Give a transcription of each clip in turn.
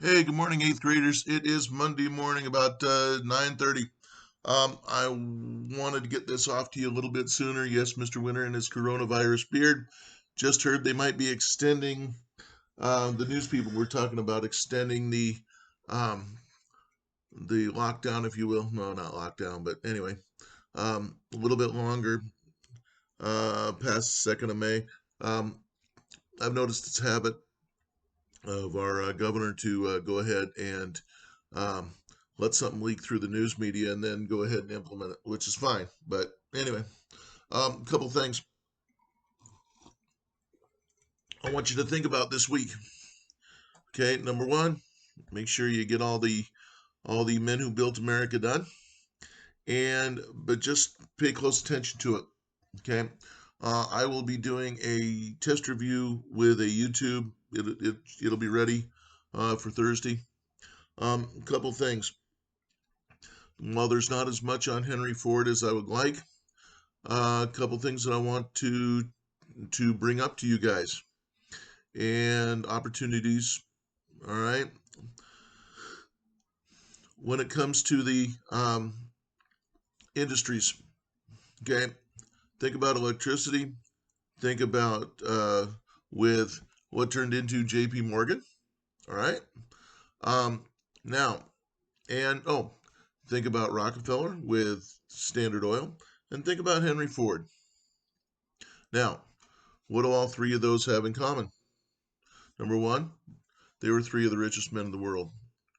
Hey, good morning, eighth graders. It is Monday morning, about 9:30. I wanted to get this off to you a little bit sooner. Yes, Mr. Winter and his coronavirus beard. Just heard they might be extending. The news people were talking about extending um, the lockdown, if you will. No, not lockdown, but anyway, a little bit longer, past the 2nd of May. Um, I've noticed it's a habit of our governor to go ahead and um, let something leak through the news media and then go ahead and implement it, which is fine. But anyway, a couple things I want you to think about this week. Okay, number one, make sure you get all the men who built America done, and but just pay close attention to it. Okay, I will be doing a test review with a YouTube. It'll be ready for Thursday. A couple things. While there's not as much on Henry Ford as I would like, a couple things that I want to bring up to you guys and opportunities. All right, when it comes to the industries, okay, think about electricity. Think about with what turned into J.P. Morgan. All right, um, now and oh, think about Rockefeller with Standard Oil, and think about Henry Ford. Now, what do all three of those have in common? Number one, they were three of the richest men in the world.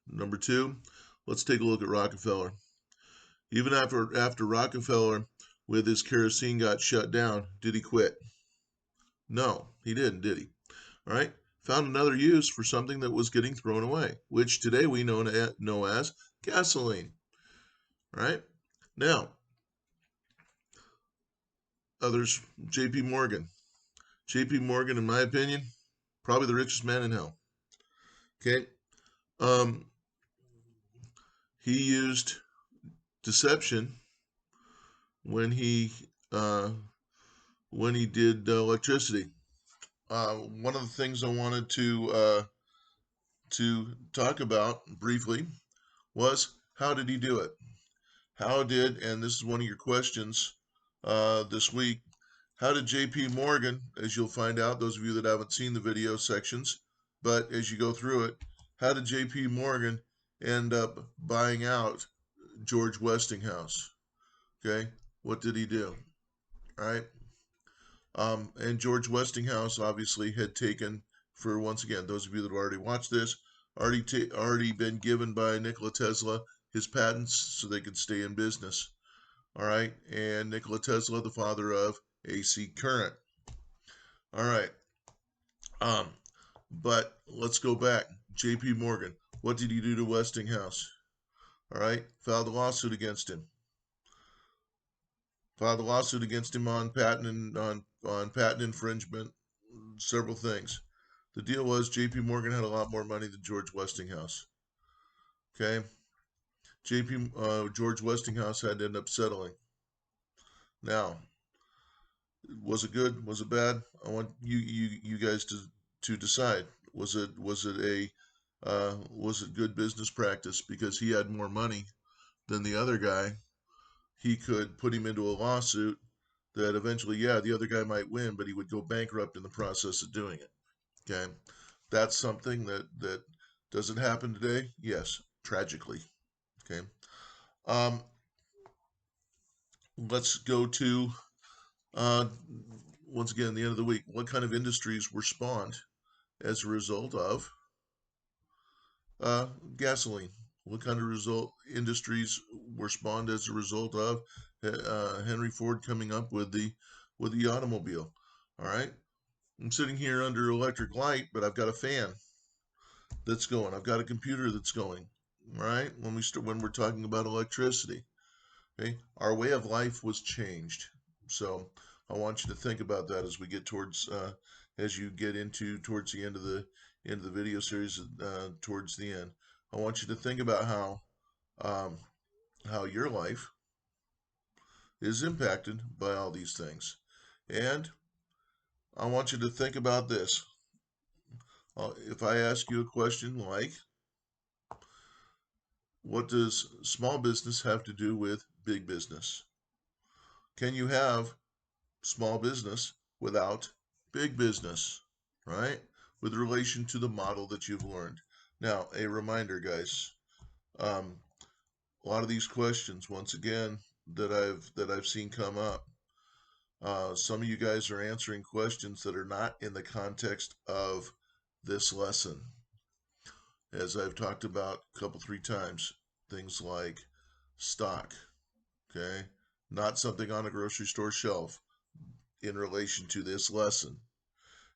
Number two, let's take a look at Rockefeller. Even after Rockefeller with his kerosene got shut down, did he quit? No, he didn't, did he? All right. Found another use for something that was getting thrown away, which today we know as gasoline. All right. Now, others, J.P. Morgan. J.P. Morgan, in my opinion, probably the richest man in hell. Okay. Um, he used deception when he uh, when he did electricity. One of the things I wanted to talk about briefly was how did he do it? How did, and this is one of your questions this week, how did J.P. Morgan, as you'll find out, those of you that haven't seen the video sections, but as you go through it, how did J.P. Morgan end up buying out George Westinghouse? Okay, what did he do? All right. And George Westinghouse obviously had taken, for once again, those of you that have already watched this, already been given by Nikola Tesla his patents so they could stay in business. All right, and Nikola Tesla, the father of AC current. All right, um, but let's go back. J.P. Morgan, what did he do to Westinghouse? All right, filed a lawsuit against him. Filed a lawsuit against him on patent and on patent infringement, several things. The deal was J.P. Morgan had a lot more money than George Westinghouse. Okay, George Westinghouse had to end up settling. Now, was it good? Was it bad? I want you guys to decide. Was it good business practice because he had more money than the other guy? He could put him into a lawsuit that eventually, yeah, the other guy might win, but he would go bankrupt in the process of doing it. Okay, that's something that does it happen today? Yes, tragically. Okay. Um, let's go to uh, once again the end of the week. What kind of industries were spawned as a result of gasoline? What kind of result industries were spawned as a result of Henry Ford coming up with the automobile? All right. I'm sitting here under electric light, but I've got a fan that's going. I've got a computer that's going. Right? When we're talking about electricity, okay, our way of life was changed. So I want you to think about that as we get towards as you get into towards the end of the video series towards the end. I want you to think about um, how your life is impacted by all these things, and I want you to think about this. If I ask you a question like, What does small business have to do with big business? Can you have small business without big business, right? With relation to the model that you've learned. Now, a reminder, guys. Um, a lot of these questions, once again, that I've seen come up. Some of you guys are answering questions that are not in the context of this lesson. As I've talked about a couple, 3 times, things like stock, okay? Not something on a grocery store shelf in relation to this lesson.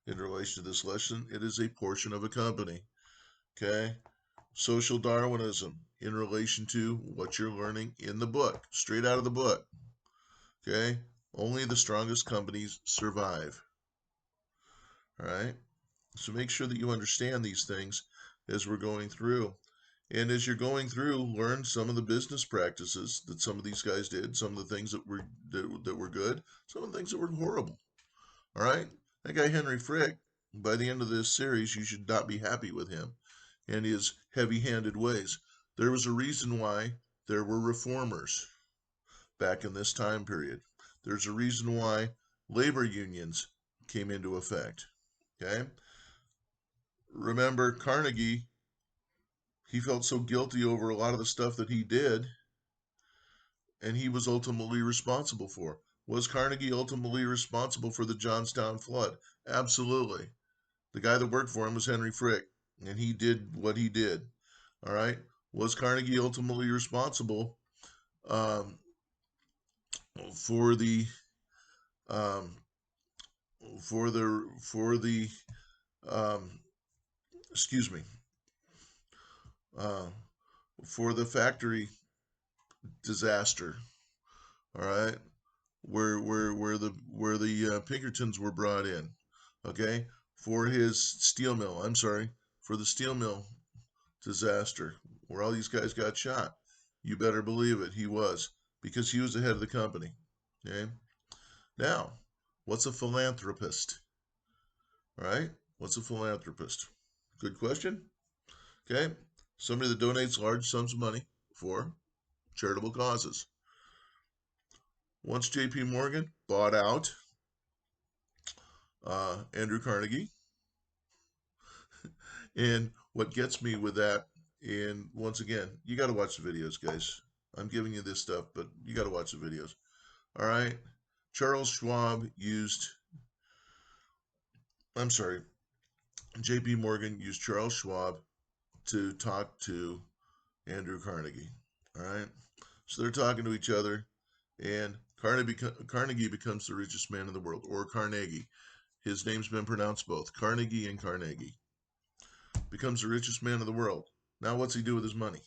In relation to this lesson, it is a portion of a company, okay? Social Darwinism in relation to what you're learning in the book, straight out of the book, okay? Only the strongest companies survive, all right? So make sure that you understand these things as we're going through. And as you're going through, learn some of the business practices that some of these guys did, some of the things that were good, some of the things that were horrible. All right? That guy Henry Frick, by the end of this series, you should not be happy with him and his heavy-handed ways. There was a reason why there were reformers back in this time period. There's a reason why labor unions came into effect. Okay? Remember Carnegie, he felt so guilty over a lot of the stuff that he did, and he was ultimately responsible for. Was Carnegie ultimately responsible for the Johnstown flood? Absolutely. The guy that worked for him was Henry Frick, and he did what he did. All right. Was Carnegie ultimately responsible um, for the um, for the um, excuse me, uh, for the factory disaster? All right, where the Pinkertons were brought in. Okay, for his steel mill. I'm sorry, for the steel mill disaster where all these guys got shot. You better believe it, he was, because he was the head of the company. Okay. Now, what's a philanthropist? Right? What's a philanthropist? Good question. Okay. Somebody that donates large sums of money for charitable causes. Once J.P. Morgan bought out Andrew Carnegie, and what gets me with that, and once again, you got to watch the videos, guys. I'm giving you this stuff, but you got to watch the videos. All right. Charles Schwab used, I'm sorry, J.P. Morgan used Charles Schwab to talk to Andrew Carnegie. All right. So they're talking to each other, and Carnegie becomes the richest man in the world, or Carnegie. His name's been pronounced both Carnegie and Carnegie. Becomes the richest man in the world. Now, what's he do with his money?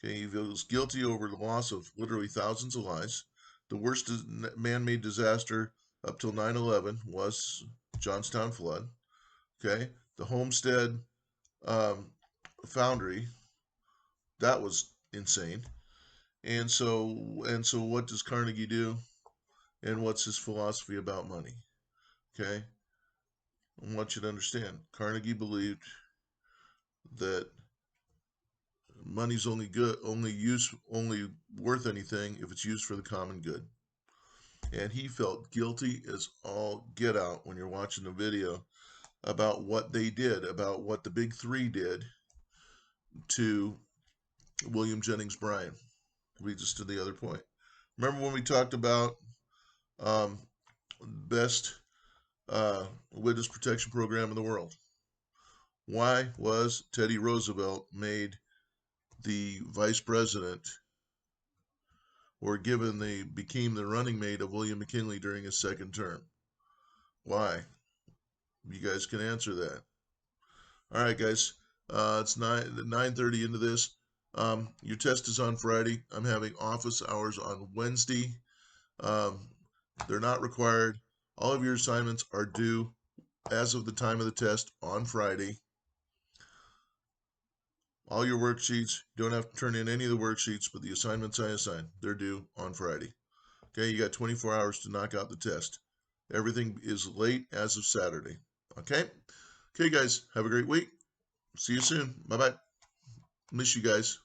Okay, he feels guilty over the loss of literally thousands of lives. The worst man-made disaster up till 9/11 was Johnstown flood. Okay, the Homestead um, foundry, that was insane. And so what does Carnegie do? And what's his philosophy about money? Okay, I want you to understand. Carnegie believed that money's only worth anything if it's used for the common good. And he felt guilty as all get out when you're watching the video about what they did, about what the big three did to William Jennings Bryan. Leads us to the other point. Remember when we talked about um, best witness protection program in the world? Why was Teddy Roosevelt made the vice president, or became the running mate of William McKinley during his second term? Why? You guys can answer that. All right, guys. It's 9:30 into this. Your test is on Friday. I'm having office hours on Wednesday. Um, they're not required. All of your assignments are due as of the time of the test on Friday. All your worksheets, you don't have to turn in any of the worksheets, but the assignments I assign, they're due on Friday. Okay, you got 24 hours to knock out the test. Everything is late as of Saturday. Okay? Okay, guys, have a great week. See you soon. Bye-bye. Miss you guys.